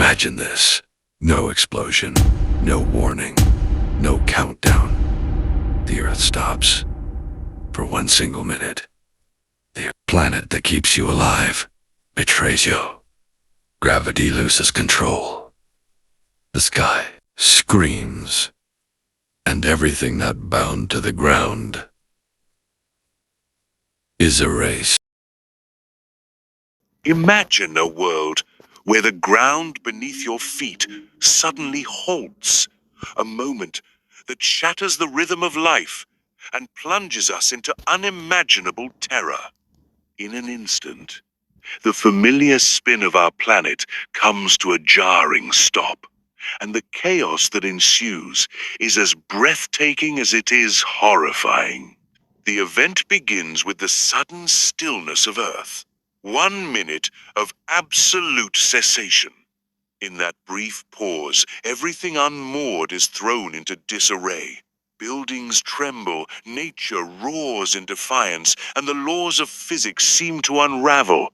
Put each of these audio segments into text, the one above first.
Imagine this. No explosion, no warning, no countdown. The Earth stops for 1 single minute. The planet that keeps you alive betrays you. Gravity loses control. The sky screams, and everything not bound to the ground is erased. Imagine a world where the ground beneath your feet suddenly halts, a moment that shatters the rhythm of life and plunges us into unimaginable terror. In an instant, the familiar spin of our planet comes to a jarring stop, and the chaos that ensues is as breathtaking as it is horrifying. The event begins with the sudden stillness of Earth. 1 minute of absolute cessation. In that brief pause, everything unmoored is thrown into disarray. Buildings tremble, nature roars in defiance, and the laws of physics seem to unravel.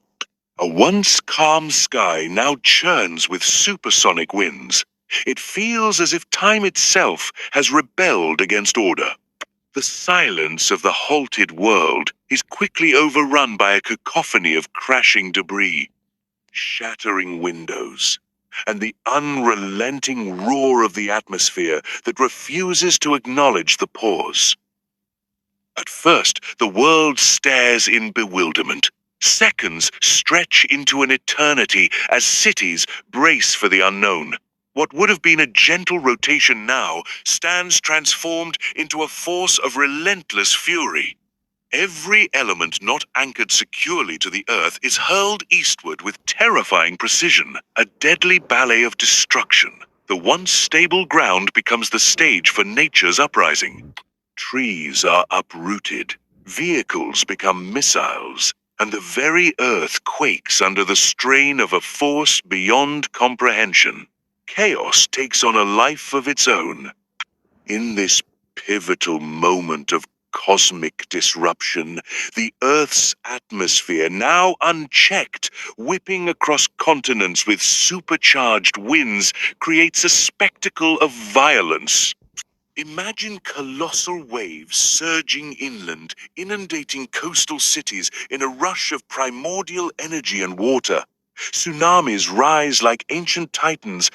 A once calm sky now churns with supersonic winds. It feels as if time itself has rebelled against order. The silence of the halted world is quickly overrun by a cacophony of crashing debris, shattering windows, and the unrelenting roar of the atmosphere that refuses to acknowledge the pause. At first, the world stares in bewilderment. Seconds stretch into an eternity as cities brace for the unknown. What would have been a gentle rotation now stands transformed into a force of relentless fury. Every element not anchored securely to the earth is hurled eastward with terrifying precision, a deadly ballet of destruction. The once stable ground becomes the stage for nature's uprising. Trees are uprooted, vehicles become missiles, and the very earth quakes under the strain of a force beyond comprehension. Chaos takes on a life of its own. In this pivotal moment of cosmic disruption, the Earth's atmosphere, now unchecked, whipping across continents with supercharged winds, creates a spectacle of violence. Imagine colossal waves surging inland, inundating coastal cities in a rush of primordial energy and water. Tsunamis rise like ancient titans,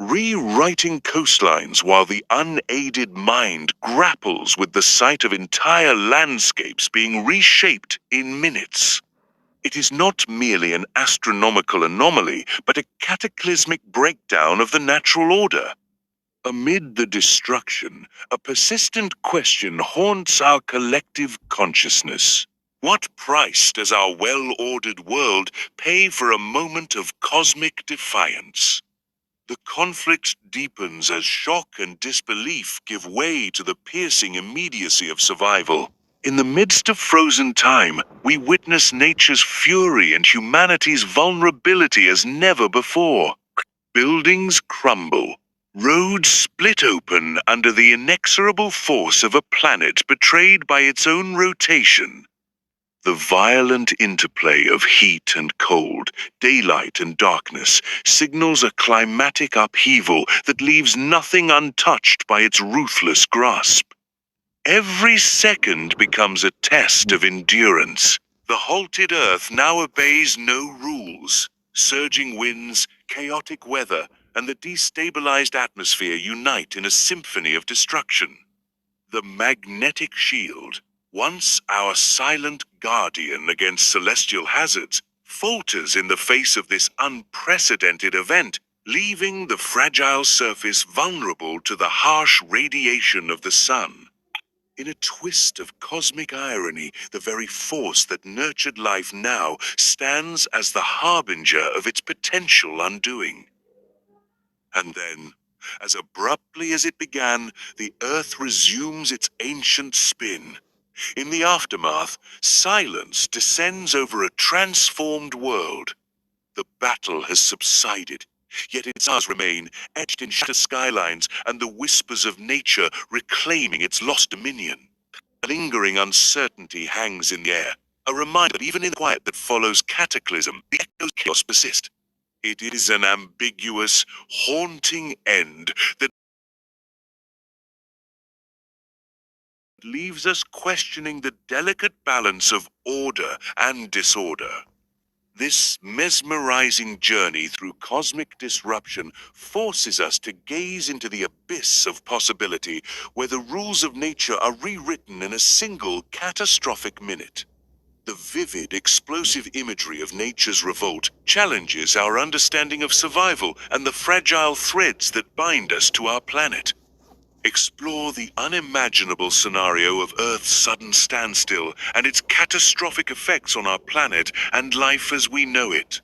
rewriting coastlines while the unaided mind grapples with the sight of entire landscapes being reshaped in minutes. It is not merely an astronomical anomaly, but a cataclysmic breakdown of the natural order. Amid the destruction, a persistent question haunts our collective consciousness. What price does our well-ordered world pay for a moment of cosmic defiance? The conflict deepens as shock and disbelief give way to the piercing immediacy of survival. In the midst of frozen time, we witness nature's fury and humanity's vulnerability as never before. Buildings crumble, roads split open under the inexorable force of a planet betrayed by its own rotation. The violent interplay of heat and cold, daylight and darkness, signals a climatic upheaval that leaves nothing untouched by its ruthless grasp. Every second becomes a test of endurance. The halted Earth now obeys no rules. Surging winds, chaotic weather, and the destabilized atmosphere unite in a symphony of destruction. The magnetic shield, once our silent guardian against celestial hazards, falters in the face of this unprecedented event, leaving the fragile surface vulnerable to the harsh radiation of the sun. In a twist of cosmic irony, the very force that nurtured life now stands as the harbinger of its potential undoing. And then, as abruptly as it began, the Earth resumes its ancient spin. In the aftermath, silence descends over a transformed world. The battle has subsided, yet its scars remain, etched in shattered skylines and the whispers of nature reclaiming its lost dominion. A lingering uncertainty hangs in the air, a reminder that even in the quiet that follows cataclysm, the echoes of chaos persist. It is an ambiguous, haunting end that leaves us questioning the delicate balance of order and disorder. This mesmerizing journey through cosmic disruption forces us to gaze into the abyss of possibility where the rules of nature are rewritten in a single catastrophic minute. The vivid, explosive imagery of nature's revolt challenges our understanding of survival and the fragile threads that bind us to our planet. Explore the unimaginable scenario of Earth's sudden standstill and its catastrophic effects on our planet and life as we know it.